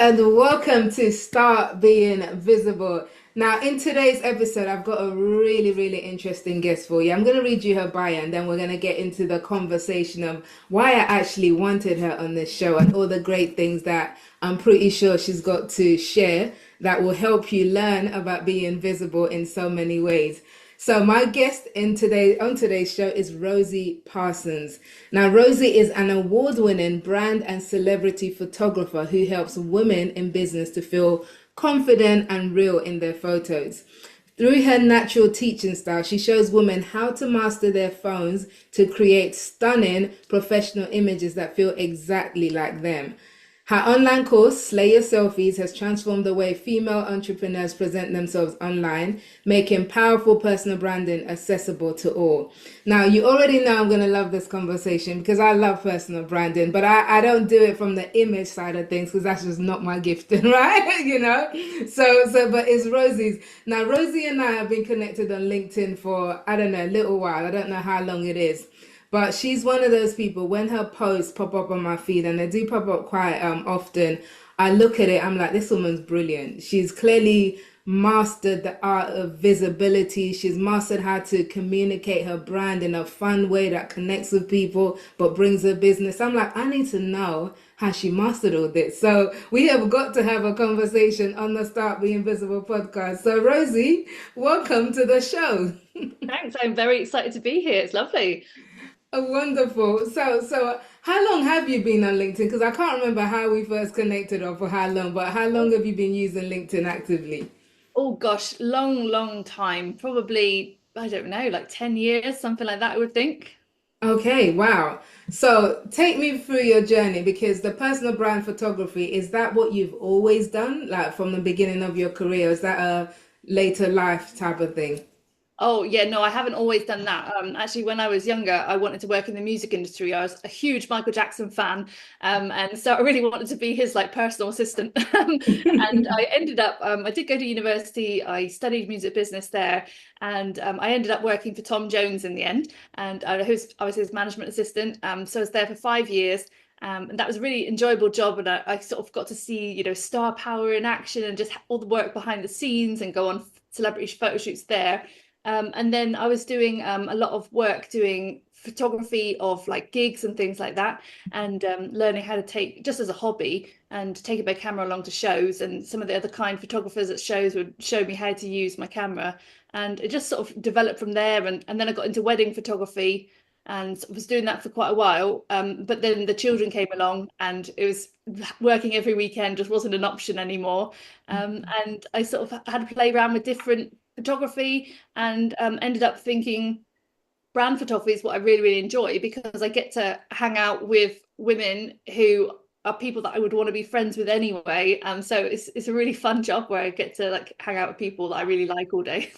and welcome to Start Being Visible. Now, in today's episode, I've got a really interesting guest for you. I'm going to read you her bio and then we're going to get into the conversation of why I actually wanted her on this show and all the great things that I'm pretty sure she's got to share that will help you learn about being visible in so many ways. So my guest on today's show is Rosie Parsons. Now Rosie is an award-winning brand and celebrity photographer who helps women in business to feel confident and real in their photos. Through her natural teaching style, she shows women how to master their phones to create stunning professional images that feel exactly like them. Her online course, Slay Your Selfies, has transformed the way female entrepreneurs present themselves online, making powerful personal branding accessible to all. Now, you already know I'm going to love this conversation because I love personal branding, but I don't do it from the image side of things because that's just not my gifting, right? But it's Rosie's. Now, Rosie and I have been connected on LinkedIn for, I don't know, a little while. I don't know how long it is. But she's one of those people, when her posts pop up on my feed, and they do pop up quite often, I look at it, I'm like, this woman's brilliant. She's clearly mastered the art of visibility. She's mastered how to communicate her brand in a fun way that connects with people, but brings her business. I'm like, I need to know how she mastered all this. So we have got to have a conversation on the Start Being Visible podcast. So Rosie, welcome to the show. Thanks. I'm very excited to be here. It's lovely. Oh, wonderful. So how long have you been on LinkedIn? Because I can't remember how we first connected or for how long, but how long have you been using LinkedIn actively? Oh gosh, long time. Probably, I don't know, like 10 years, something like that, I would think. Okay, wow. So take me through your journey because the personal brand photography, is that what you've always done, like from the beginning of your career? Is that a later life type of thing? Oh yeah, no, I haven't always done that. Actually, when I was younger, I wanted to work in the music industry. I was a huge Michael Jackson fan, and so I really wanted to be his like personal assistant. And I ended up, I did go to university. I studied music business there, and I ended up working for Tom Jones in the end. And I was his management assistant. So I was there for 5 years. And that was a really enjoyable job, and I sort of got to see, star power in action and just all the work behind the scenes and go on celebrity photo shoots there. And then I was doing a lot of work doing photography of like gigs and things like that, and learning how to take just as a hobby and take a big camera along to shows. And some of the other kind photographers at shows would show me how to use my camera, and it just sort of developed from there. And then I got into wedding photography and was doing that for quite a while. But then the children came along, and it was working every weekend just wasn't an option anymore. And I sort of had to play around with different photography and ended up thinking brand photography is what I really enjoy because I get to hang out with women who are people that I would want to be friends with anyway. So it's a really fun job where I get to like hang out with people that I really like all day.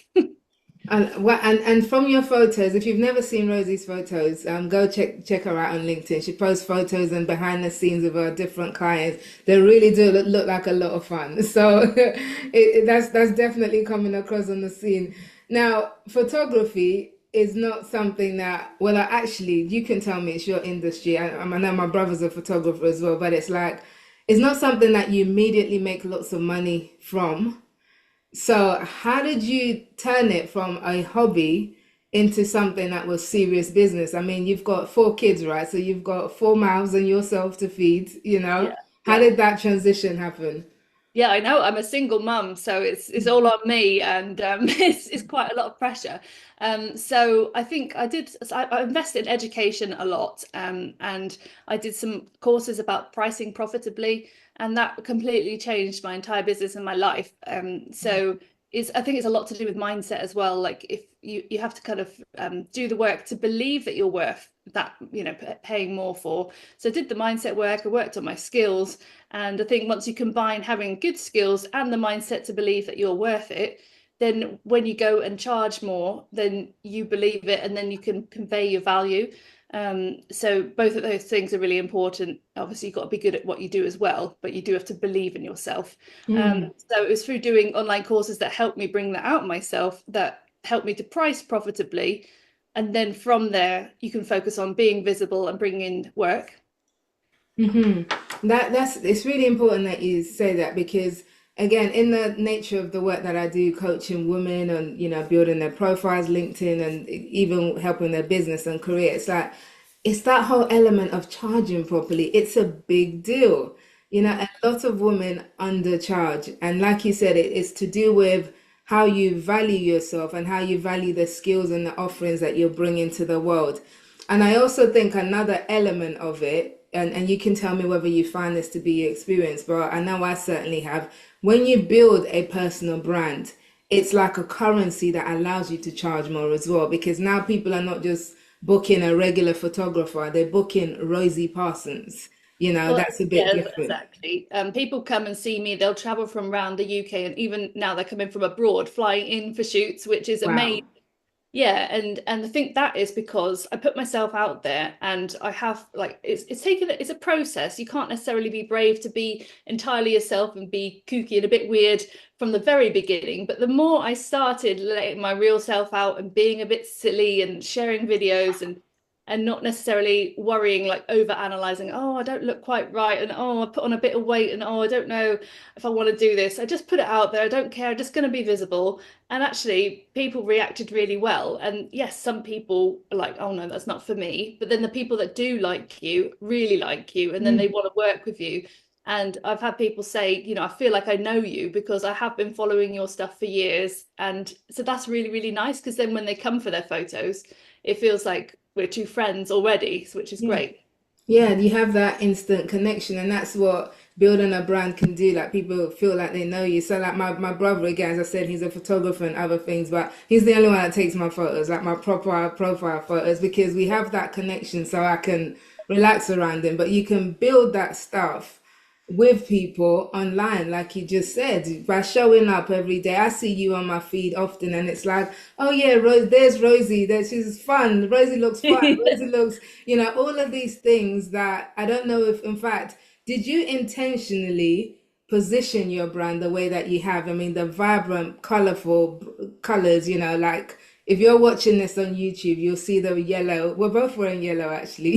And from your photos, if you've never seen Rosie's photos, go check her out on LinkedIn. She posts photos and behind the scenes of her different clients. They really do look like a lot of fun. So that's definitely coming across on the scene. Now, photography is not something that, well, actually, you can tell me it's your industry. I know my brother's a photographer as well, but it's like it's not something that you immediately make lots of money from. So, how did you turn it from a hobby into something that was serious business? I mean, you've got four kids, right? So you've got four mouths and yourself to feed, you know? Yeah, How yeah. did that transition happen? Yeah, I know. I'm a single mum, so it's all on me, and it's quite a lot of pressure. So I think I invested in education a lot, and I did some courses about pricing profitably, and that completely changed my entire business and my life. So I think it's a lot to do with mindset as well. Like if you have to kind of do the work to believe that you're worth that, paying more for. So I did the mindset work. I worked on my skills. And I think once you combine having good skills and the mindset to believe that you're worth it, then when you go and charge more, then you believe it and then you can convey your value. So both of those things are really important. Obviously, you've got to be good at what you do as well, but you do have to believe in yourself. Hmm. So it was through doing online courses that helped me bring that out myself, that helped me to price profitably. And then from there, you can focus on being visible and bringing in work. That's it's really important that you say that because again, in the nature of the work that I do, coaching women and building their profiles, LinkedIn, and even helping their business and career, it's like it's that whole element of charging properly. It's a big deal. A lot of women undercharge, and like you said, it's to do with how you value yourself and how you value the skills and the offerings that you're bringing to the world. And I also think another element of it, and you can tell me whether you find this to be your experience, but I know I certainly have. When you build a personal brand, it's like a currency that allows you to charge more as well, because now people are not just booking a regular photographer, they're booking Rosie Parsons. Well, That's a bit yeah, different. exactly. People come and see me. They'll travel from around the UK, and even now they're coming from abroad, flying in for shoots, which is amazing. Wow. Yeah, and I think that is because I put myself out there, and I have like it's a process. You can't necessarily be brave to be entirely yourself and be kooky and a bit weird from the very beginning. But the more I started letting my real self out and being a bit silly and sharing videos and not necessarily worrying, like over analyzing, oh, I don't look quite right, and oh, I put on a bit of weight, and oh, I don't know if I want to do this. I just put it out there. I don't care. I'm just going to be visible. And actually, people reacted really well. And yes, some people are like, oh no, that's not for me. But then the people that do like you really like you, and then they want to work with you. And I've had people say, I feel like I know you because I have been following your stuff for years. And so that's really, really nice because then when they come for their photos, it feels like we're two friends already, which is Yeah. great. Yeah, you have that instant connection, and that's what building a brand can do. Like people feel like they know you. So, like my brother, again, as I said, he's a photographer and other things, but he's the only one that takes my photos, like my proper profile photos, because we have that connection. So I can relax around him. But you can build that stuff with people online, like you just said, by showing up every day. I see you on my feed often, and it's like, oh yeah, Rose, there's Rosie. There, she's fun. Rosie looks fun. Rosie looks, all of these things that I don't know if, in fact, did you intentionally position your brand the way that you have? I mean, the vibrant, colorful colors, like if you're watching this on YouTube, you'll see the yellow. We're both wearing yellow, actually.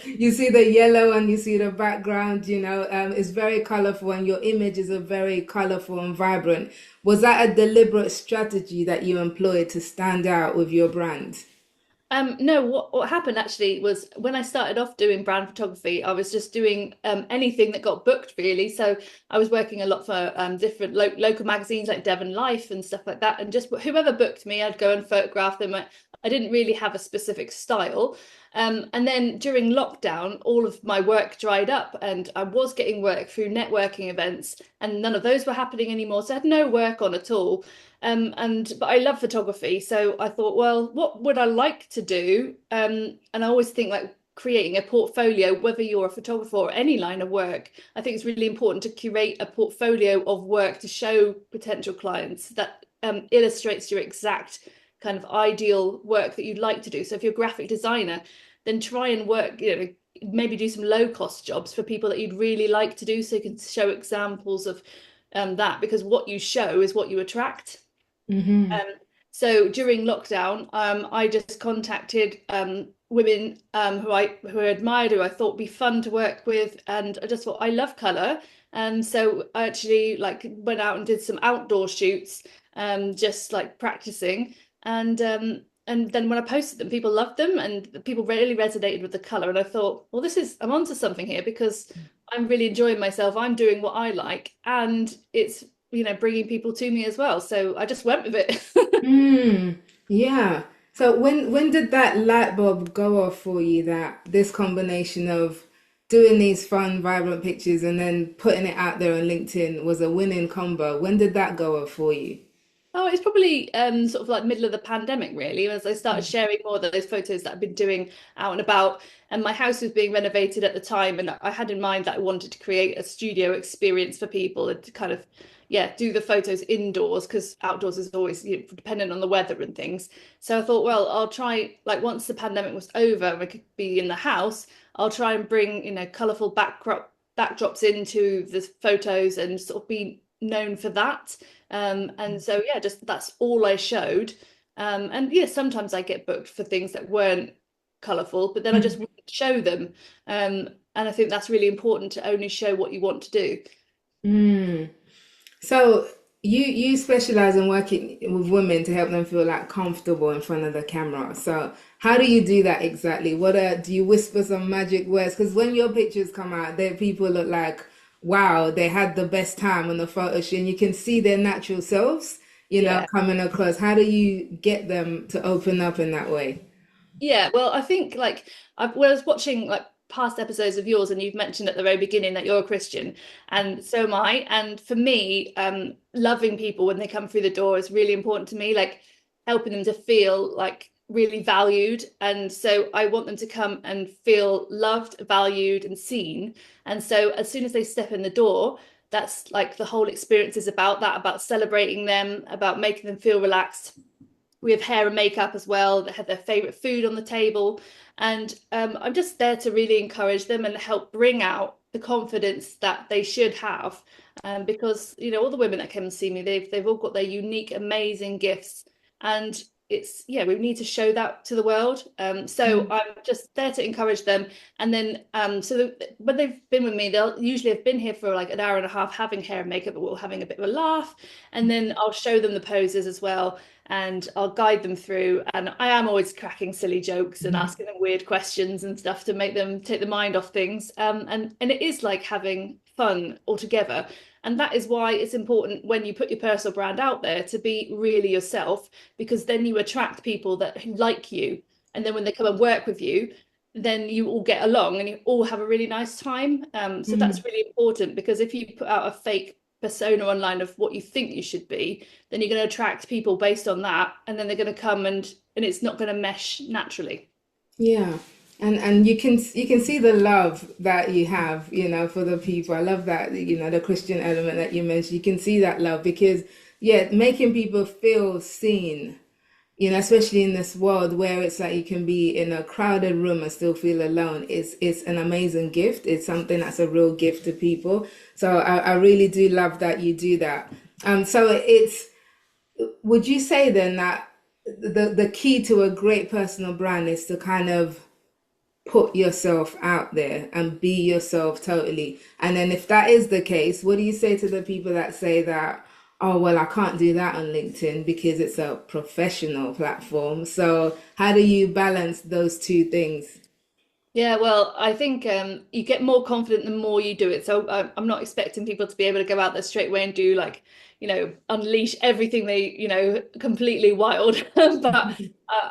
You see the yellow and you see the background. It's very colorful, and your images are very colorful and vibrant. Was that a deliberate strategy that you employed to stand out with your brand? No, what happened actually was when I started off doing brand photography, I was just doing anything that got booked really. So I was working a lot for different local magazines like Devon Life and stuff like that. And just whoever booked me, I'd go and photograph them. I didn't really have a specific style. And then during lockdown, all of my work dried up and I was getting work through networking events and none of those were happening anymore. So I had no work on at all. But I love photography, so I thought, well, what would I like to do? And I always think like creating a portfolio, whether you're a photographer or any line of work, I think it's really important to curate a portfolio of work to show potential clients that illustrates your exact kind of ideal work that you'd like to do. So if you're a graphic designer, then try and work, maybe do some low cost jobs for people that you'd really like to do, so you can show examples of that because what you show is what you attract. Hmm. Um, so during lockdown, I just contacted women who I admired, who I thought would be fun to work with, and I just thought I love color, and so I actually like went out and did some outdoor shoots, just like practicing, and then when I posted them, people loved them, and people really resonated with the color, and I thought, well, I'm onto something here because I'm really enjoying myself. I'm doing what I like, and it's bringing people to me as well. So I just went with it. Mm, yeah. So when did that light bulb go off for you that this combination of doing these fun, vibrant pictures and then putting it out there on LinkedIn was a winning combo? When did that go off for you? Oh, it's probably sort of like middle of the pandemic, really, as I started sharing more of those photos that I've been doing out and about. And my house was being renovated at the time, and I had in mind that I wanted to create a studio experience for people and to kind of, yeah, do the photos indoors because outdoors is always, dependent on the weather and things. So I thought, well, I'll try, like once the pandemic was over and we could be in the house, I'll try and bring, colourful backdrops into the photos and sort of be known for that. And so yeah, just that's all I showed. And yeah, sometimes I get booked for things that weren't colourful, but then I just wouldn't show them. And I think that's really important, to only show what you want to do. Mm. So you specialize in working with women to help them feel like comfortable in front of the camera. So how do you do that exactly? Do you whisper some magic words? Because when your pictures come out, there people look like, wow, they had the best time on the photo shoot, and you can see their natural selves, Yeah. coming across. How do you get them to open up in that way? Yeah, well, I think like when I was watching like past episodes of yours, and you've mentioned at the very beginning that you're a Christian, and so am I. And for me, loving people when they come through the door is really important to me, like helping them to feel like really valued. And so I want them to come and feel loved, valued, and seen. And so as soon as they step in the door, that's like the whole experience is about that, about celebrating them, about making them feel relaxed. We have hair and makeup as well. They have their favorite food on the table. And I'm just there to really encourage them and help bring out the confidence that they should have. Because, all the women that come and see me, they've all got their unique, amazing gifts. And yeah, we need to show that to the world. So Mm. I'm just there to encourage them. And then, when they've been with me, they'll usually have been here for like an hour and a half having hair and makeup, but we're having a bit of a laugh. And then I'll show them the poses as well, and I'll guide them through. And I am always cracking silly jokes and asking them weird questions and stuff to make them take the mind off things. And it is like having fun altogether. And that is why it's important when you put your personal brand out there to be really yourself, because then you attract people that like you. And then when they come and work with you, then you all get along and you all have a really nice time. So Mm. that's really important, because if you put out a fake persona online of what you think you should be, then you're going to attract people based on that, and then they're going to come and it's not going to mesh naturally. Yeah. And you can see the love that you have, for the people. I love that, the Christian element that you mentioned. You can see that love because, yeah, making people feel seen, especially in this world where it's like you can be in a crowded room and still feel alone. It's an amazing gift. It's something that's a real gift to people. So I really do love that you do that. So would you say then that the key to a great personal brand is to kind of put yourself out there and be yourself totally? And then if that is the case, what do you say to the people that say that, oh, well, I can't do that on LinkedIn because it's a professional platform? So how do you balance those two things? Yeah, well, I think you get more confident the more you do it. So I'm not expecting people to be able to go out there straight away and do like, unleash everything they, completely wild. But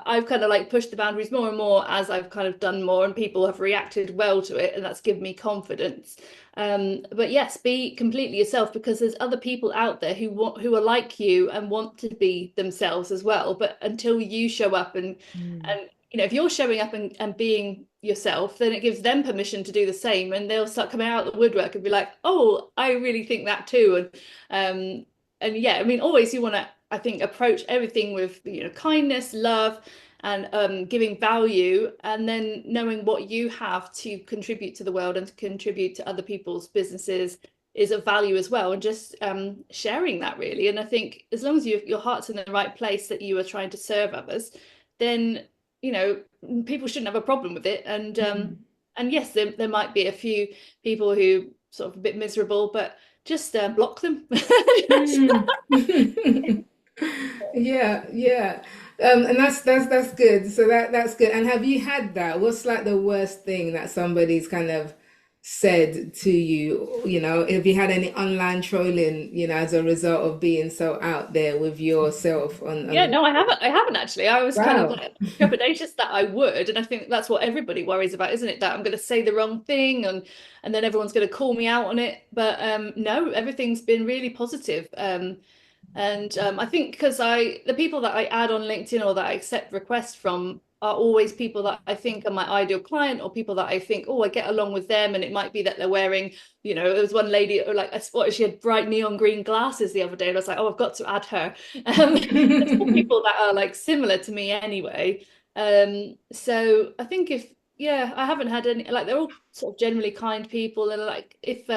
I've kind of like pushed the boundaries more and more as I've kind of done more, and people have reacted well to it, and that's given me confidence. But yes, be completely yourself, because there's other people out there who are like you and want to be themselves as well. But until you show up Mm. and if you're showing up and being yourself, then it gives them permission to do the same, and they'll start coming out of the woodwork and be like, oh, I really think that too. And yeah, I mean, always you want to, I think, approach everything with, kindness, love, and giving value, and then knowing what you have to contribute to the world and to contribute to other people's businesses is of value as well, and just sharing that really. And I think as long as your heart's in the right place, that you are trying to serve others, then you know people shouldn't have a problem with it. And yes, there might be a few people who sort of a bit miserable, but just block them. Just- Mm. Yeah, yeah. And that's good. So that's good. And have you had that? What's like the worst thing that somebody's kind of said to you? Have you had any online trolling, as a result of being so out there with yourself Yeah, on no, I haven't actually. I was kind of Wow. like trepidatious that I would, and I think that's what everybody worries about, isn't it? That I'm going to say the wrong thing, and then everyone's going to call me out on it. But no, everything's been really positive. And I think because the people that I add on LinkedIn or that I accept requests from are always people that I think are my ideal client, or people that I think, oh, I get along with them. And it might be that they're wearing, there was one lady, or like I spotted she had bright neon green glasses the other day, and I was like, oh, I've got to add her. There's all people that are like similar to me anyway. So I think yeah, I haven't had any, like they're all sort of generally kind people, and like if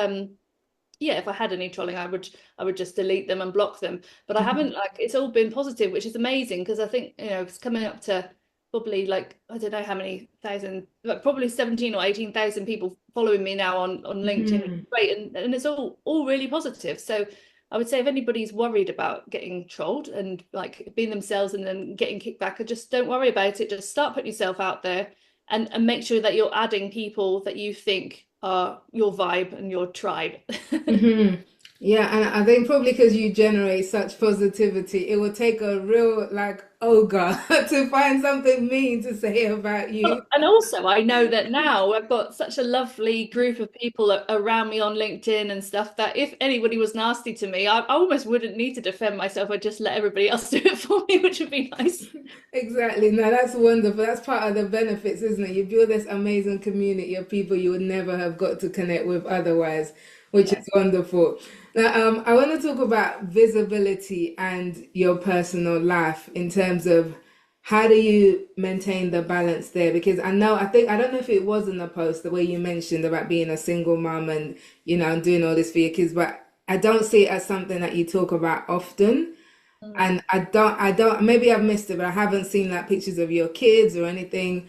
I had any trolling, I would just delete them and block them. But I haven't, like, it's all been positive, which is amazing, because I think, it's coming up to probably like, I don't know how many thousand, but probably 17 or 18,000 people following me now on LinkedIn, which is Mhm. great. And it's all really positive. So I would say if anybody's worried about getting trolled and like being themselves and then getting kicked back, just don't worry about it. Just start putting yourself out there and make sure that you're adding people that you think are your vibe and your tribe. Hmm. Yeah, and I think probably because you generate such positivity, it will take a real like ogre to find something mean to say about you. And also, I know that now I've got such a lovely group of people around me on LinkedIn and stuff that if anybody was nasty to me, I almost wouldn't need to defend myself. I'd just let everybody else do it for me, which would be nice. Exactly. No, that's wonderful. That's part of the benefits, isn't it? You build this amazing community of people you would never have got to connect with otherwise, which Yeah. is wonderful. Now, I want to talk about visibility and your personal life in terms of how do you maintain the balance there? Because I don't know if it was in the post, the way you mentioned about being a single mom and, and doing all this for your kids, but I don't see it as something that you talk about often. Mm. And maybe I've missed it, but I haven't seen like pictures of your kids or anything,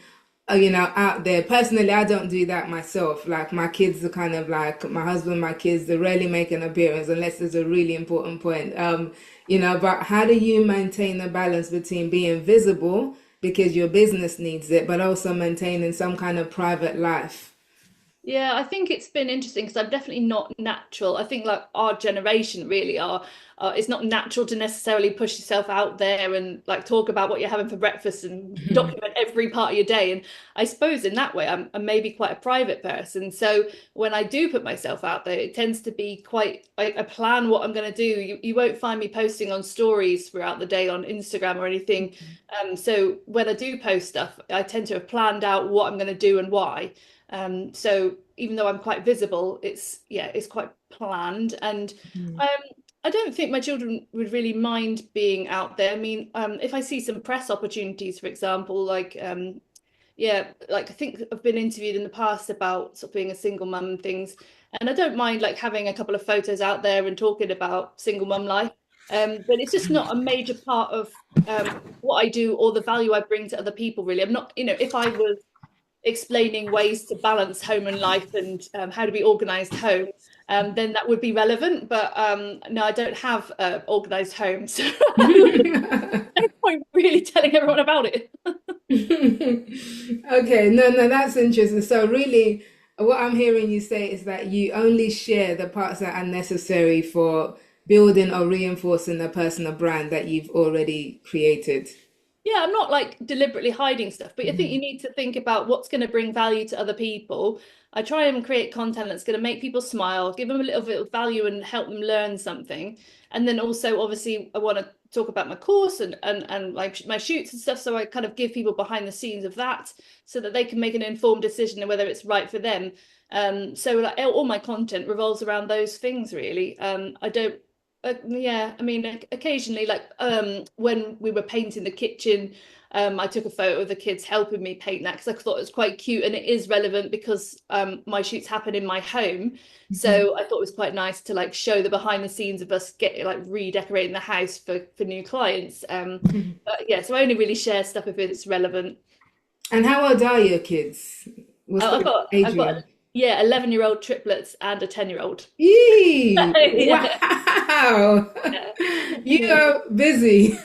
out there. Personally, I don't do that myself. Like my kids are kind of like my husband, my kids, they rarely make an appearance unless there's a really important point. But how do you maintain the balance between being visible because your business needs it, but also maintaining some kind of private life? Yeah, I think it's been interesting because I'm definitely not natural. I think like our generation really it's not natural to necessarily push yourself out there and like talk about what you're having for breakfast and document every part of your day. And I suppose in that way, I'm maybe quite a private person. So when I do put myself out there, it tends to be quite, I plan what I'm going to do. You won't find me posting on stories throughout the day on Instagram or anything. So when I do post stuff, I tend to have planned out what I'm going to do and why. So even though I'm quite visible, it's quite planned, and Mhm. um, I don't think my children would really mind being out there. I mean, if I see some press opportunities, for example, like I think I've been interviewed in the past about sort of being a single mum and things, and I don't mind like having a couple of photos out there and talking about single mum life. But it's just not a major part of what I do or the value I bring to other people, really. I'm not, if I was explaining ways to balance home and life and how to be organized home, then that would be relevant. But no, I don't have organized home, so no point really telling everyone about it. Okay, no, that's interesting. So really, what I'm hearing you say is that you only share the parts that are necessary for building or reinforcing the personal brand that you've already created. Yeah, I'm not like deliberately hiding stuff, but I think you Mhm. need to think about what's going to bring value to other people. I try and create content that's going to make people smile, give them a little bit of value and help them learn something. And then also, obviously, I want to talk about my course and like my shoots and stuff. So I kind of give people behind the scenes of that so that they can make an informed decision of whether it's right for them. So like all my content revolves around those things, really. I don't yeah, I mean, occasionally, like when we were painting the kitchen, I took a photo of the kids helping me paint that because I thought it was quite cute and it is relevant because my shoots happen in my home. Mhm. So I thought it was quite nice to like show the behind the scenes of us get like redecorating the house for new clients. But yeah, so I only really share stuff if it's relevant. And how old are your kids? What's I've the got age I've got range? yeah, 11-year-old triplets and a 10-year-old. Yee! Yeah. Wow! You Yeah. are busy.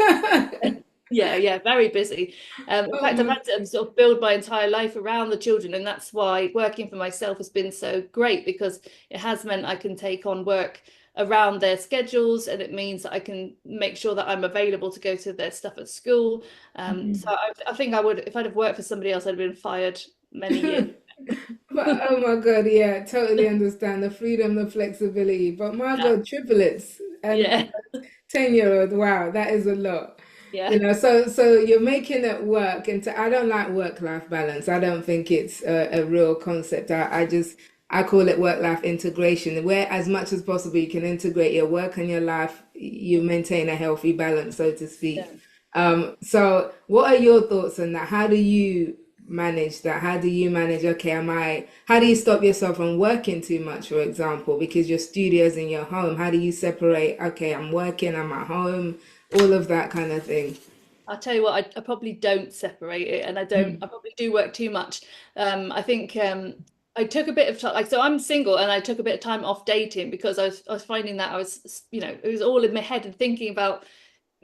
Yeah, very busy. In Oh fact, I've my had to sort of build my entire life around the children, and that's why working for myself has been so great because it has meant I can take on work around their schedules, and it means that I can make sure that I'm available to go to their stuff at school. So I think I would, if I'd have worked for somebody else, I'd have been fired many years. God. But oh my God, yeah, totally understand the freedom, the flexibility. But my Yeah, God, triplets and yeah, 10-year-old, wow, that is a lot. yeah. So you're making it work. And I don't like work-life balance. I don't think it's a real concept. I call it work-life integration, where as much as possible you can integrate your work and your life, you maintain a healthy balance, so to speak. Yeah. So what are your thoughts on that? How do you manage that? How do you manage, okay, how do you stop yourself from working too much, for example, because your studio's in your home? How do you separate, okay, I'm working, I'm at home, all of that kind of thing? I tell you what, I probably don't separate it, and Mm. I probably do work too much. I think I took a bit of time, like, so I'm single, and I took a bit of time off dating because I was finding that I was, it was all in my head and thinking about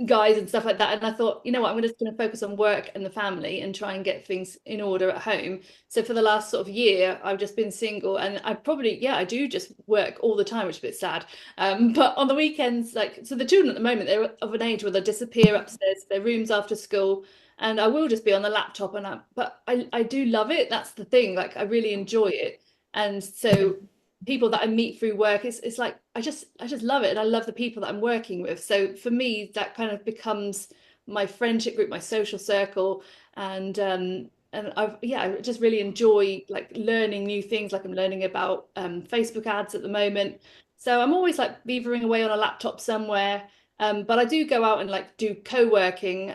guys and stuff like that. And I thought, you know what, I'm just going to focus on work and the family and try and get things in order at home. So for the last sort of year, I've just been single, and I probably, yeah, I do just work all the time, which is a bit sad. But on the weekends, like, so the children at the moment, they're of an age where they disappear upstairs to their rooms after school. And I will just be on the laptop, but I do love it. That's the thing. Like, I really enjoy it. And so people that I meet through work, it's like I just love it, and I love the people that I'm working with. So for me, that kind of becomes my friendship group, my social circle, and I just really enjoy like learning new things. Like I'm learning about Facebook ads at the moment, so I'm always like beavering away on a laptop somewhere. But I do go out and like do co-working,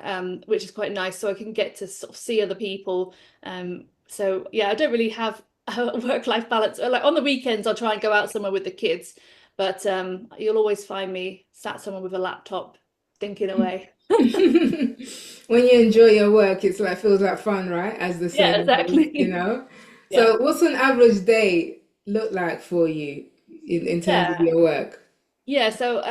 which is quite nice, so I can get to sort of see other people. So yeah, I don't really have a work-life balance. Like on the weekends, I'll try and go out somewhere with the kids, but you'll always find me sat somewhere with a laptop thinking away. When you enjoy your work, it's like feels like fun, right? As the Yeah, saying goes, you exactly. know. Yeah. So, what's an average day look like for you in terms of Yeah. your work? Yeah, so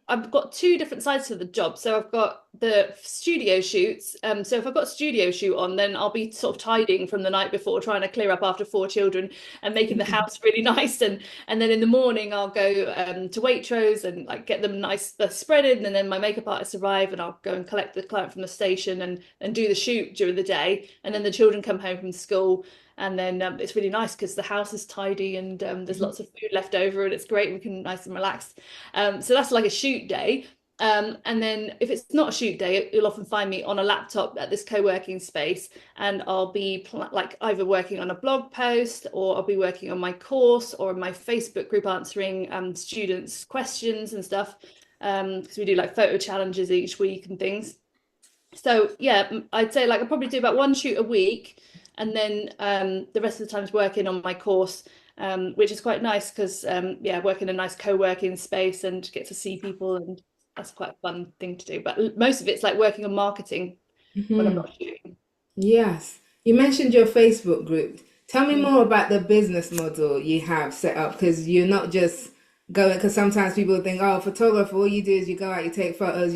I've got two different sides to the job. So I've got the studio shoots. So if I've got a studio shoot on, then I'll be sort of tidying from the night before, trying to clear up after four children and making the house really nice. And then in the morning I'll go to Waitrose and like get them nice, spreaded, and then my makeup artists arrive, and I'll go and collect the client from the station and do the shoot during the day. And then the children come home from school, and then it's really nice because the house is tidy, and there's lots of food left over, and it's great. We can nice and relax. So that's like a shoot day. And then if it's not a shoot day, you'll often find me on a laptop at this co-working space, and I'll be like either working on a blog post, or I'll be working on my course, or in my Facebook group answering students' questions and stuff. Because we do like photo challenges each week and things. So yeah, I'd say like I probably do about one shoot a week, and then the rest of the time's working on my course, which is quite nice because yeah, work in a nice co-working space and get to see people, and that's quite a fun thing to do. But most of it's like working on marketing when I'm Hmm. not shooting. Yes. You mentioned your Facebook group. Tell me Mm. more about the business model you have set up because you're not just going, because sometimes people think, oh, photographer, all you do is you go out, you take photos,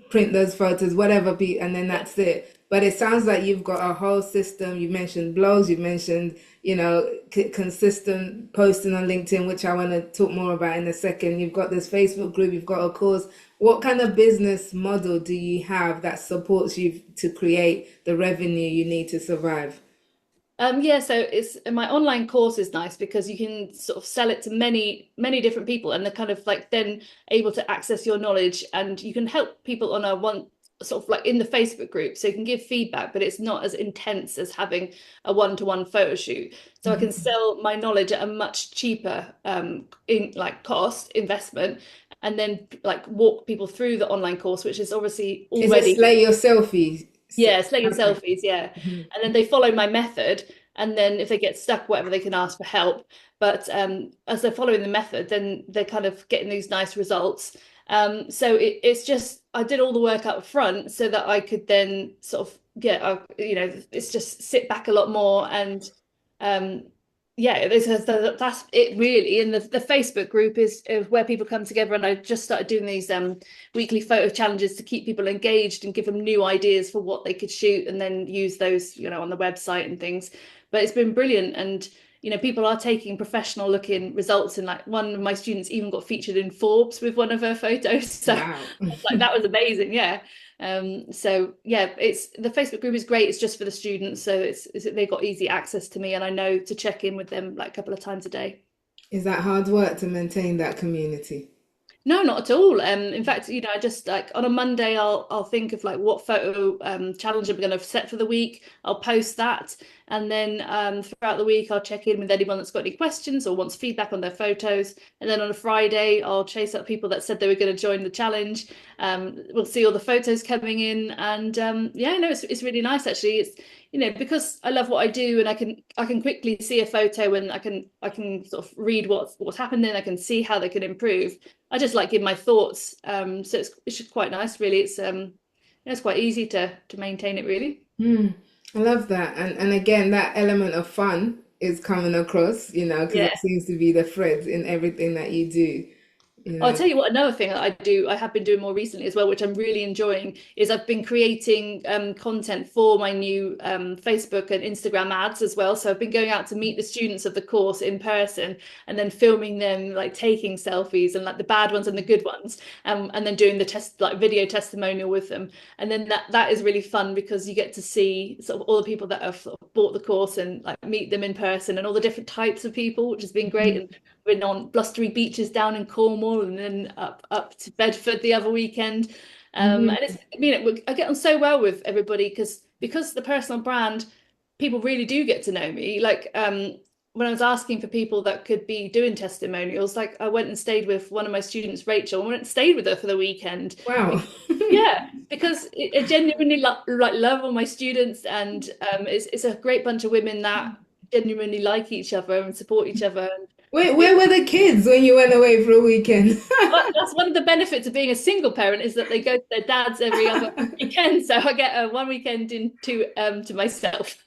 print those photos, whatever, and then Yeah. that's it. But it sounds like you've got a whole system. You mentioned blogs, you mentioned, consistent posting on LinkedIn, which I want to talk more about in a second. You've got this Facebook group, you've got a course. What kind of business model do you have that supports you to create the revenue you need to survive? Yeah, so it's my online course is nice because you can sort of sell it to many different people, and they're kind of like then able to access your knowledge, and you can help people on a one sort of like in the Facebook group, so you can give feedback, but it's not as intense as having a one-to-one photo shoot. So I can sell my knowledge at a much cheaper in like cost investment, and then like walk people through the online course, which is obviously Is it already. slay your selfie? Yeah, slinging Okay. selfies, yeah. Mhm. And then they follow my method. And then if they get stuck, whatever, they can ask for help. But as they're following the method, then they're kind of getting these nice results. So it's just, I did all the work up front so that I could then sort of, yeah, it's just sit back a lot more. And um, yeah, that's it really. And the Facebook group is where people come together. And I just started doing these weekly photo challenges to keep people engaged and give them new ideas for what they could shoot, and then use those, on the website and things. But it's been brilliant, and people are taking professional looking results, and like one of my students even got featured in Forbes with one of her photos. So Wow. like that was amazing, yeah. So yeah, it's the Facebook group is great. It's just for the students, so they've got easy access to me, and I know to check in with them like a couple of times a day. Is that hard work to maintain that community? No, not at all. In fact, I just like on a Monday, I'll think of like what photo challenge I'm going to set for the week. I'll post that, and then throughout the week, I'll check in with anyone that's got any questions or wants feedback on their photos. And then on a Friday, I'll chase up people that said they were going to join the challenge. We'll see all the photos coming in, and yeah, no, it's really nice actually. It's because I love what I do, and I can quickly see a photo, and I can sort of read what's happening. I can see how they can improve. I just like give my thoughts. So it's just quite nice, really. it's quite easy to maintain it really. Mm, I love that. And again, that element of fun is coming across, because Yeah. that seems to be the thread in everything that you do, you Oh, I'll know. tell you what, another thing that I have been doing more recently as well, which I'm really enjoying, is I've been creating content for my new Facebook and Instagram ads as well. So I've been going out to meet the students of the course in person and then filming them like taking selfies and like the bad ones and the good ones, and then doing the test like video testimonial with them. And then that is really fun because you get to see sort of all the people that have sort of bought the course and like meet them in person and all the different types of people, which has been great. And been on blustery beaches down in Cornwall and then up to Bedford the other weekend. And Mhm. it's I mean I get on so well with everybody because the personal brand, people really do get to know me. Like when I was asking for people that could be doing testimonials, like I went and stayed with one of my students, Rachel, and went and stayed with her for the weekend. Wow. Yeah, because I genuinely like love all my students, and it's a great bunch of women that genuinely like each other and support each other. Where were the kids when you went away for a weekend? Well, that's one of the benefits of being a single parent is that they go to their dads every other weekend. So I get one weekend to myself.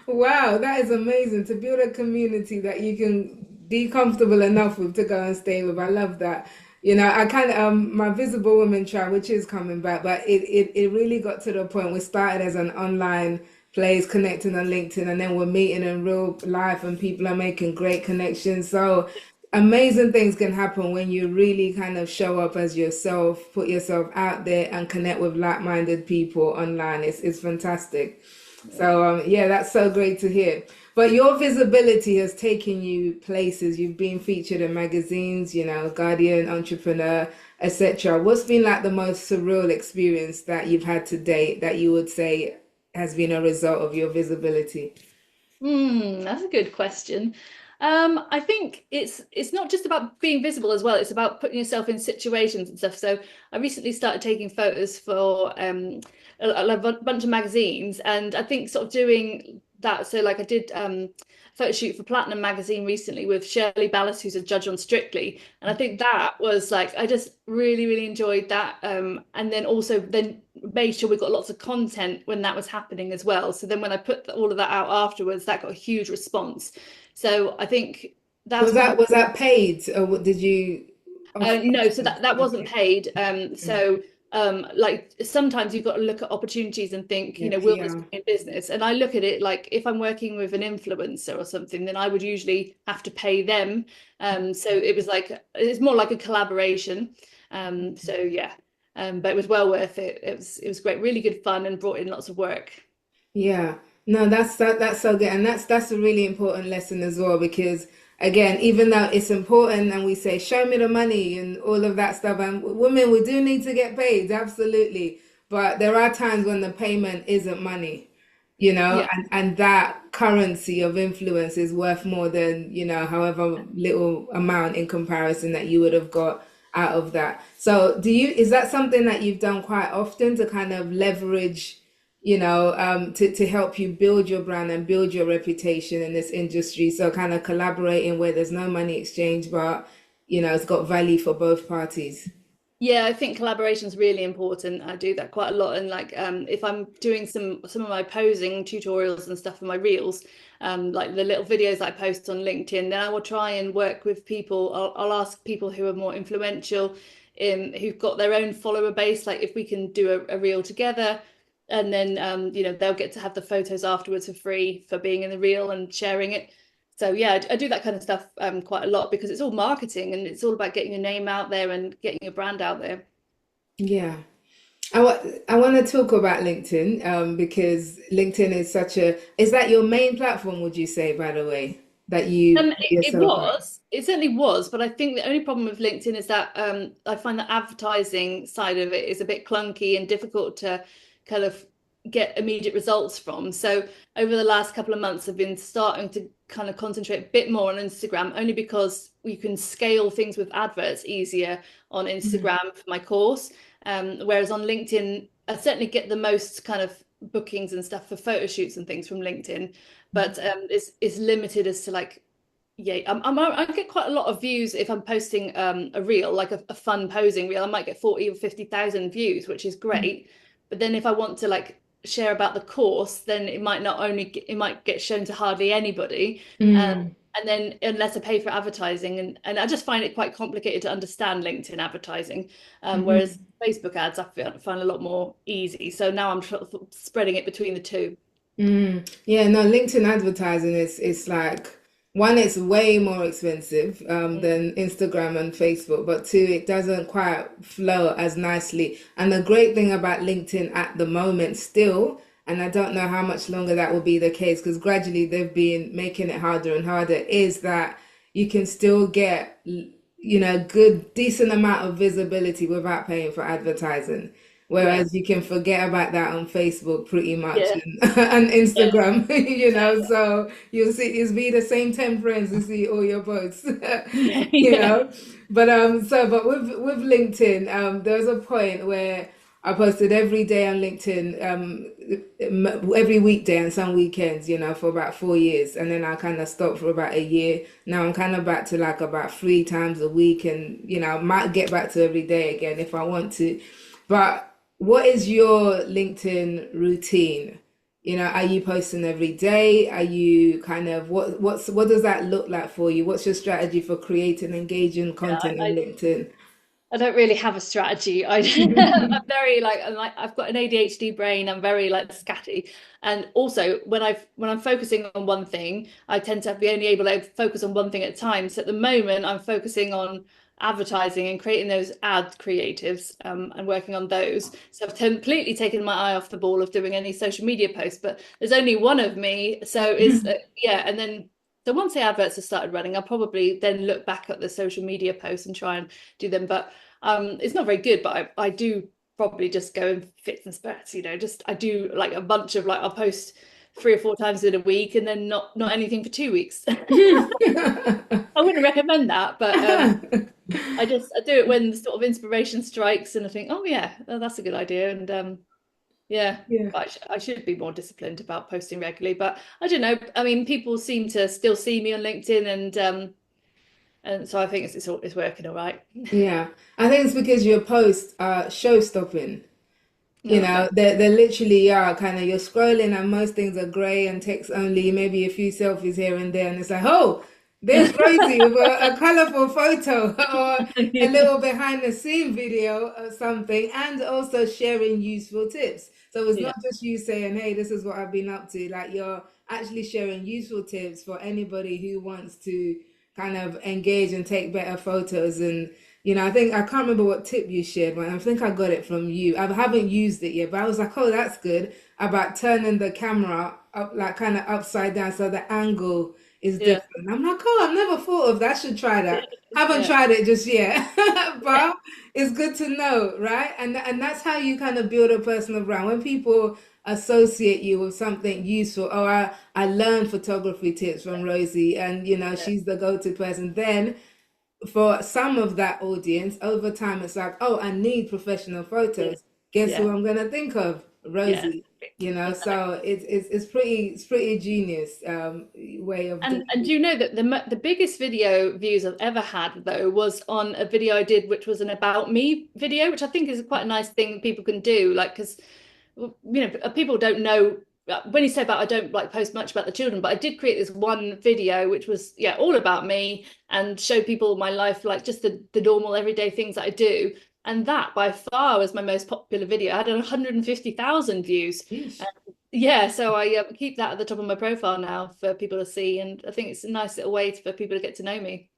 Wow, that is amazing to build a community that you can be comfortable enough with to go and stay with. I love that. I kind of my Visible Women tribe, which is coming back, but it really got to the point we started as an online place connecting on LinkedIn and then we're meeting in real life and people are making great connections. So amazing things can happen when you really kind of show up as yourself, put yourself out there and connect with like-minded people online. It's fantastic. So yeah, that's so great to hear. But your visibility has taken you places. You've been featured in magazines, Guardian, Entrepreneur, etc. What's been like the most surreal experience that you've had to date that you would say has been a result of your visibility? That's a good question. I think it's not just about being visible as well. It's about putting yourself in situations and stuff. So I recently started taking photos for a bunch of magazines, and I think sort of doing that. So like I did a photo shoot for Platinum magazine recently with Shirley Ballas, who's a judge on Strictly, and I think that was like I just really enjoyed that. And then also then made sure we got lots of content when that was happening as well. So then when I put all of that out afterwards, that got a huge response. So I think that's Was one of that paid or what did you offer? no, so that wasn't Okay. paid. Mm. Like sometimes you've got to look at opportunities and think, Yeah, will this PR. be in business? And I look at it like if I'm working with an influencer or something, then I would usually have to pay them. So it was like it's more like a collaboration. So yeah, but it was well worth it. It was great, really good fun, and brought in lots of work. Yeah, no, that's so good, and that's a really important lesson as well because again, even though it's important, and we say show me the money and all of that stuff, and women we do need to get paid, absolutely, but there are times when the payment isn't money, Yeah. and that currency of influence is worth more than however little amount in comparison that you would have got out of that. So, is that something that you've done quite often to kind of leverage? To help you build your brand and build your reputation in this industry. So kind of collaborating where there's no money exchange, but it's got value for both parties. Yeah, I think collaboration is really important. I do that quite a lot. And like if I'm doing some of my posing tutorials and stuff for my reels, like the little videos that I post on LinkedIn, then I will try and work with people. I'll ask people who are more influential, who've got their own follower base, like if we can do a reel together. And then they'll get to have the photos afterwards for free for being in the reel and sharing it. So yeah, I do that kind of stuff quite a lot because it's all marketing and it's all about getting your name out there and getting your brand out there. Yeah. I want to talk about LinkedIn because LinkedIn is is that your main platform, would you say, by the way, that you put yourself out? It certainly was, but I think the only problem with LinkedIn is that I find the advertising side of it is a bit clunky and difficult to kind of get immediate results from. So over the last couple of months, I've been starting to kind of concentrate a bit more on Instagram, only because you can scale things with adverts easier on Mhm. Instagram for my course. Whereas on LinkedIn, I certainly get the most kind of bookings and stuff for photo shoots and things from LinkedIn, but it's limited as to like yeah, I get quite a lot of views if I'm posting a reel, like a fun posing reel. I might get 40 or 50,000 views, which is great. But then if I want to like share about the course, then it might not only it might get shown to hardly anybody. Um, Mm, and then unless I pay for advertising, and I just find it quite complicated to understand LinkedIn advertising. Whereas mhm. Facebook ads find a lot more easy. So now I'm spreading it between the two. Yeah, no, LinkedIn advertising is it's like one, it's way more expensive than Instagram and Facebook, but two, it doesn't quite flow as nicely. And the great thing about LinkedIn at the moment still, and I don't know how much longer that will be the case because gradually they've been making it harder and harder, is that you can still get, good, decent amount of visibility without paying for advertising. Yeah, Whereas you can forget about that on Facebook pretty much yeah, and yeah, Instagram, so you'll see it's be the same 10 friends to see all your posts, yeah, you yeah. know. But with LinkedIn, there was a point where I posted every day on LinkedIn, every weekday and some weekends, for about 4 years. And then I kind of stopped for about a year. Now I'm kind of back to like about 3 times a week and, I might get back to every day again if I want to. But what is your LinkedIn routine? Are you posting every day? Are you kind of what does that look like for you? What's your strategy for creating engaging Yeah, content on LinkedIn? I don't really have a strategy. I'm very like I've got an ADHD brain. I'm very like scatty, and also when I'm focusing on one thing, I tend to be only able to focus on one thing at a time. So at the moment, I'm focusing on advertising and creating those ad creatives, and working on those. So I've completely taken my eye off the ball of doing any social media posts. But there's only one of me, so is yeah, and then. So once the adverts have started running, I'll probably then look back at the social media posts and try and do them. But it's not very good, but I do probably just go in fits and spurts, just I do like a bunch of like I'll post 3 or 4 times in a week and then not anything for 2 weeks. I wouldn't recommend that, but I do it when the sort of inspiration strikes and I think, oh yeah, that's a good idea. And yeah, Yeah. I should be more disciplined about posting regularly, but I don't know. I mean, people seem to still see me on LinkedIn and so I think it's working all right. Yeah. I think it's because your posts are show stopping. No, thanks. They literally are kind of you're scrolling and most things are grey and text only, maybe a few selfies here and there, and it's like, oh, there's Rosie with a colourful photo or a little behind the scene video or something, and also sharing useful tips. So it's Yeah. not just you saying, hey, this is what I've been up to, like you're actually sharing useful tips for anybody who wants to kind of engage and take better photos and I think I can't remember what tip you shared, but I think I got it from you. I haven't used it yet, but I was like, oh, that's good about turning the camera up, like kind of upside down, so the angle is Yeah. different. I'm like, oh, I've never thought of that. I should try that. Haven't Yeah. tried it just yet, Yeah. but it's good to know, right? And that's how you kind of build a personal brand. When people associate you with something useful, oh, I learned photography tips from Rosie, and Yeah. she's the go-to person. Then for some of that audience, over time, it's like, oh, I need professional Yeah. photos. Guess Yeah. who I'm gonna think of? Yeah. Rosie. Exactly. So it's pretty genius way of doing And do you know that the biggest video views I've ever had though was on a video I did, which was an about me video, which I think is quite a nice thing people can do. Like, because people don't know when you say about I don't like post much about the children, but I did create this one video which was all about me and show people my life, like just the normal everyday things that I do. And that by far was my most popular video. I had 150,000 views. Yeesh. Yeah, so I keep that at the top of my profile now for people to see, and I think it's a nice little way for people to get to know me.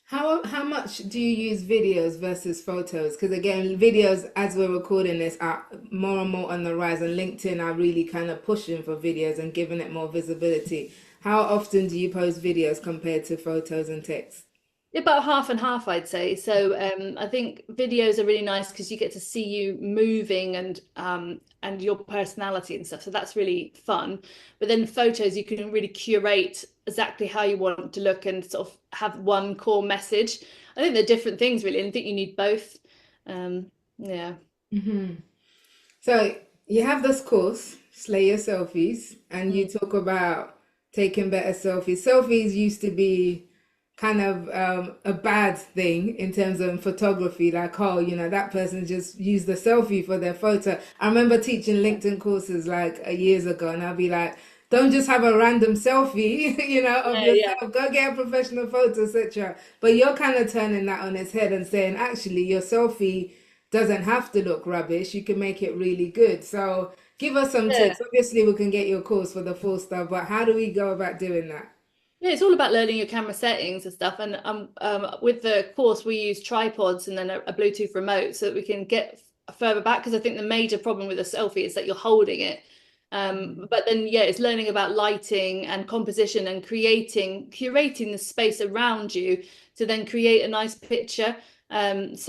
How much do you use videos versus photos? Because again, videos as we're recording this are more and more on the rise, and LinkedIn are really kind of pushing for videos and giving it more visibility. How often do you post videos compared to photos and text? About half and half, I'd say. So I think videos are really nice because you get to see you moving and your personality and stuff. So that's really fun. But then photos, you can really curate exactly how you want to look and sort of have one core message. I think they're different things really, and I think you need both. Yeah. hmm So you have this course, Slay Your Selfies, and you Mm. talk about taking better selfies. Selfies used to be kind of a bad thing in terms of photography, like, oh, that person just used the selfie for their photo. I remember teaching LinkedIn courses like years ago, and I'll be like, don't just have a random selfie, of Yeah, yeah. yourself. Go get a professional photo, etc. But you're kind of turning that on its head and saying, actually, your selfie doesn't have to look rubbish. You can make it really good. So give us some Yeah. tips. Obviously, we can get your course for the full stuff, but how do we go about doing that? Yeah, it's all about learning your camera settings and stuff. And with the course, we use tripods and then a Bluetooth remote so that we can get further back. Because I think the major problem with a selfie is that you're holding it. But then, yeah, it's learning about lighting and composition and curating the space around you to then create a nice picture. And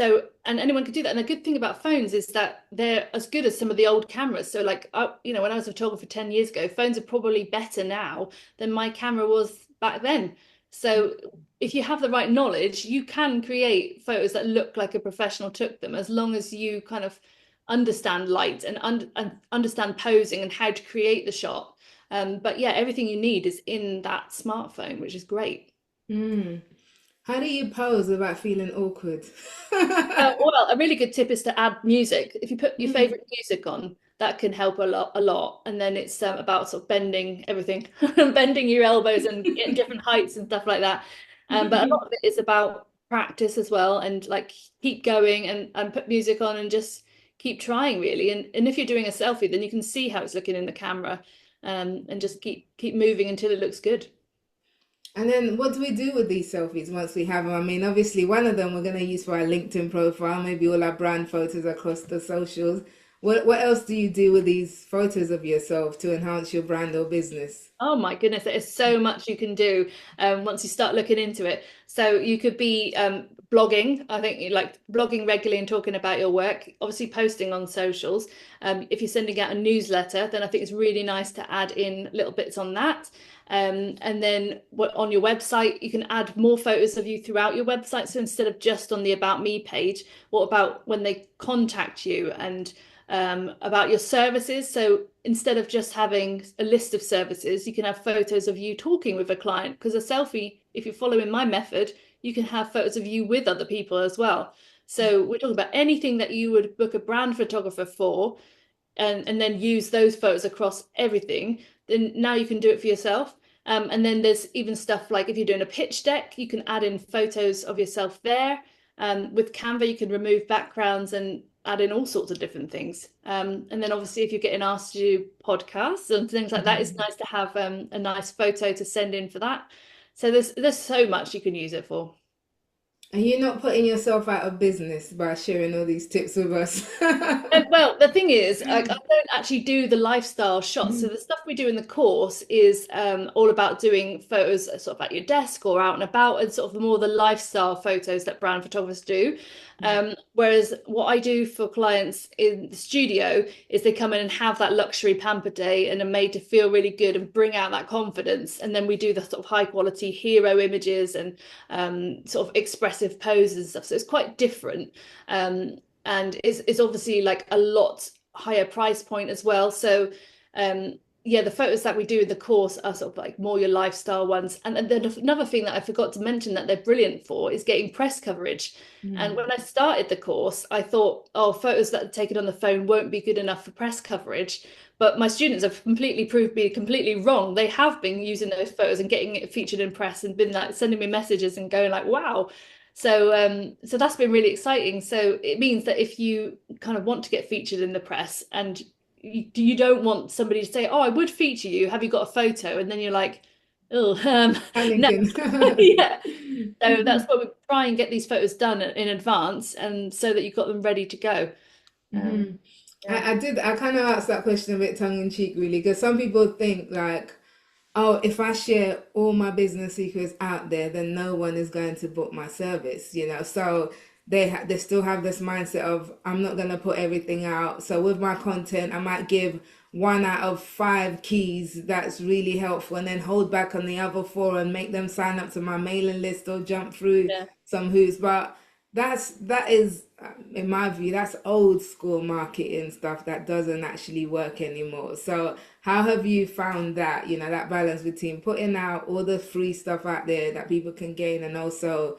anyone can do that. And the good thing about phones is that they're as good as some of the old cameras. So, like, when I was a photographer 10 years ago, phones are probably better now than my camera was back then. So if you have the right knowledge, you can create photos that look like a professional took them, as long as you kind of understand light and understand posing and how to create the shot. But yeah, everything you need is in that smartphone, which is great. Mm. How do you pose without feeling awkward? Well, a really good tip is to add music. If you put your Mm. favorite music on, that can help a lot, a lot. And then it's about sort of bending everything, bending your elbows and getting different heights and stuff like that. But a lot of it is about practice as well, and like keep going and put music on and just keep trying really. And if you're doing a selfie, then you can see how it's looking in the camera, and just keep moving until it looks good. And then what do we do with these selfies once we have them? I mean, obviously, one of them we're going to use for our LinkedIn profile, maybe all our brand photos across the socials. What else do you do with these photos of yourself to enhance your brand or business? Oh my goodness, there is so much you can do once you start looking into it. So you could be blogging. I think you like blogging regularly and talking about your work, obviously posting on socials. If you're sending out a newsletter, then I think it's really nice to add in little bits on that. And then on your website, you can add more photos of you throughout your website. So instead of just on the About Me page, what about when they contact you and about your services? So instead of just having a list of services, you can have photos of you talking with a client. Because a selfie, if you're following my method, you can have photos of you with other people as well. So we're talking about anything that you would book a brand photographer for, and then use those photos across everything. Then now you can do it for yourself. And then there's even stuff like if you're doing a pitch deck, you can add in photos of yourself there. With Canva, you can remove backgrounds and add in all sorts of different things. And then obviously, if you're getting asked to do podcasts and things like that, it's nice to have a nice photo to send in for that. So there's so much you can use it for. And you're not putting yourself out of business by sharing all these tips with us. Well, the thing is, like, I don't actually do the lifestyle shots. So the stuff we do in the course is all about doing photos sort of at your desk or out and about, and sort of more the lifestyle photos that brand photographers do. Whereas what I do for clients in the studio is they come in and have that luxury pamper day and are made to feel really good and bring out that confidence. And then we do the sort of high quality hero images and sort of expressive poses and stuff. So it's quite different. And it's obviously like a lot higher price point as well. So yeah, the photos that we do in the course are sort of like more your lifestyle ones. And then another thing that I forgot to mention that they're brilliant for is getting press coverage. And when I started the course, I thought, oh, photos that are taken on the phone won't be good enough for press coverage. But my students have completely proved me completely wrong. They have been using those photos and getting it featured in press and been like sending me messages and going like, wow. So that's been really exciting. So it means that if you kind of want to get featured in the press and you don't want somebody to say, "Oh, I would feature you. Have you got a photo?" And then you're like, "Oh, no." Panicking. Yeah. So that's why we try and get these photos done in advance, and so that you've got them ready to go. Um, Mhm. yeah. I kind of asked that question a bit tongue in cheek, really, because some people think like, oh, if I share all my business secrets out there, then no one is going to book my service. So they still have this mindset of I'm not going to put everything out. So with my content, I might give one out of five keys that's really helpful, and then hold back on the other four and make them sign up to my mailing list or jump through Yeah. some hoops. But that is, in my view, that's old school marketing stuff that doesn't actually work anymore. So how have you found that, that balance between putting out all the free stuff out there that people can gain and also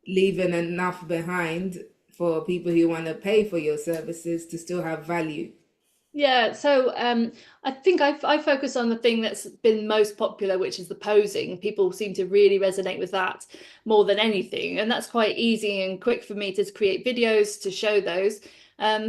leaving enough behind for people who want to pay for your services to still have value? Yeah, so I think I focus on the thing that's been most popular, which is the posing. People seem to really resonate with that more than anything, and that's quite easy and quick for me to create videos to show those.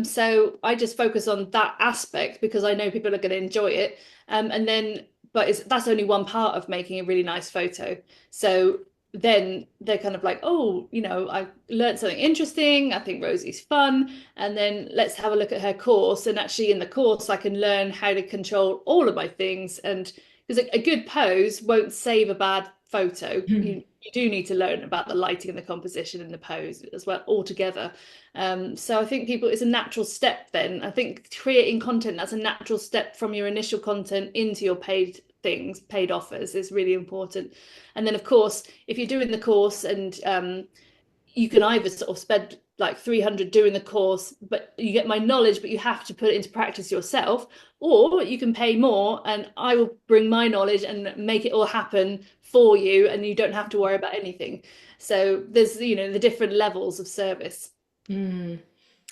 So I just focus on that aspect because I know people are going to enjoy it. And then, but that's only one part of making a really nice photo. So then they're kind of like, oh, I learned something interesting. I think Rosie's fun, and then let's have a look at her course. And actually in the course I can learn how to control all of my things, and because a good pose won't save a bad photo. You do need to learn about the lighting and the composition and the pose as well altogether. So I think people, it's a natural step. Then I think creating content, that's a natural step from your initial content into your paid things, paid offers, is really important. And then of course if you're doing the course, and you can either sort of spend like 300 doing the course, but you get my knowledge, but you have to put it into practice yourself, or you can pay more and I will bring my knowledge and make it all happen for you, and you don't have to worry about anything. So there's, the different levels of service. Mm.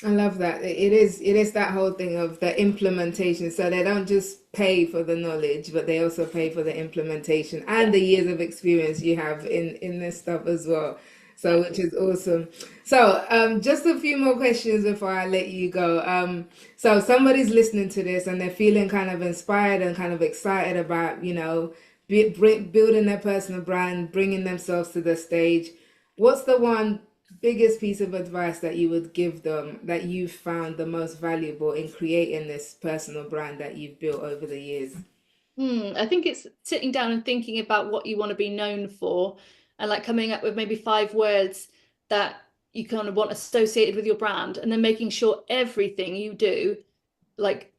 I love that. It is that whole thing of the implementation. So they don't just pay for the knowledge, but they also pay for the implementation and Yeah, the years of experience you have in this stuff as well. So yeah. which is awesome. So just a few more questions before I let you go. So somebody's listening to this and they're feeling kind of inspired and kind of excited about, building their personal brand, bringing themselves to the stage. What's the one biggest piece of advice that you would give them that you've found the most valuable in creating this personal brand that you've built over the years? I think it's sitting down and thinking about what you want to be known for, and like coming up with maybe 5 words that you kind of want associated with your brand, and then making sure everything you do like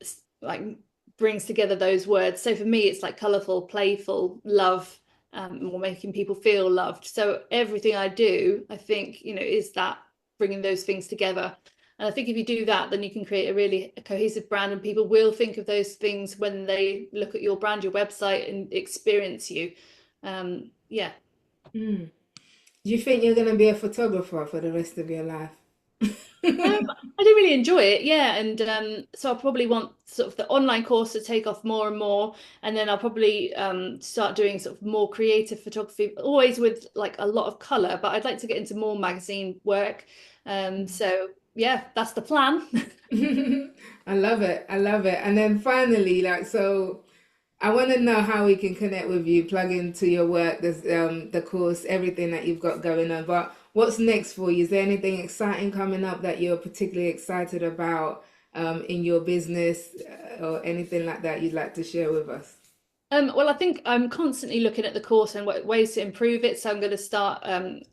brings together those words. So for me, it's like colorful, playful, love, or making people feel loved. So everything I do, I think, is that bringing those things together. And I think if you do that, then you can create a really cohesive brand, and people will think of those things when they look at your brand, your website, and experience you. Yeah. Hmm. Do you think you're going to be a photographer for the rest of your life? I do really enjoy it, yeah, and so I probably want sort of the online course to take off more and more, and then I'll probably start doing sort of more creative photography, always with like a lot of color, but I'd like to get into more magazine work. So yeah, that's the plan. I love it. I love it. And then finally, like, so I want to know how we can connect with you, plug into your work, the course, everything that you've got going on. But what's next for you? Is there anything exciting coming up that you're particularly excited about in your business or anything like that you'd like to share with us? Well, I think I'm constantly looking at the course and ways to improve it. So I'm going to start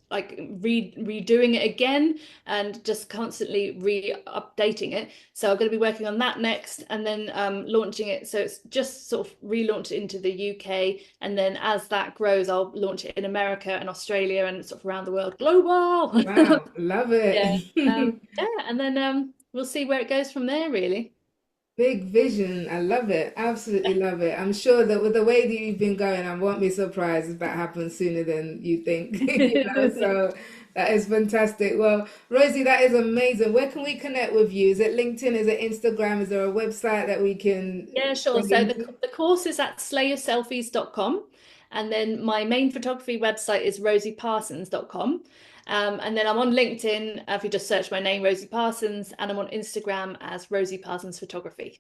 like redoing it again and just constantly re-updating it. So I'm going to be working on that next, and then launching it. So it's just sort of relaunch it into the UK, and then as that grows, I'll launch it in America and Australia and sort of around the world, global. Wow, love Yeah. it. Yeah, and then we'll see where it goes from there, really. Big vision. I love it. Absolutely love it. I'm sure that with the way that you've been going, I won't be surprised if that happens sooner than you think. So that is fantastic. Well, Rosie, that is amazing. Where can we connect with you? Is it LinkedIn? Is it Instagram? Is there a website that we can Yeah, sure. plug So into? the course is at slayyourselfies.com. And then my main photography website is rosieparsons.com. And then I'm on LinkedIn, if you just search my name, Rosie Parsons, and I'm on Instagram as Rosie Parsons Photography.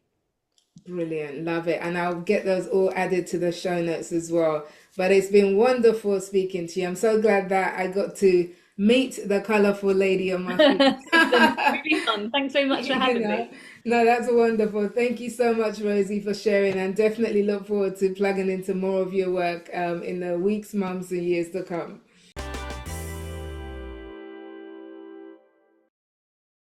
Brilliant. Love it. And I'll get those all added to the show notes as well. But it's been wonderful speaking to you. I'm so glad that I got to meet the colorful lady on my feet. It's been really fun. Thanks very much for You having know, me. no, that's wonderful. Thank you so much, Rosie, for sharing, and definitely look forward to plugging into more of your work in the weeks, months, and years to come.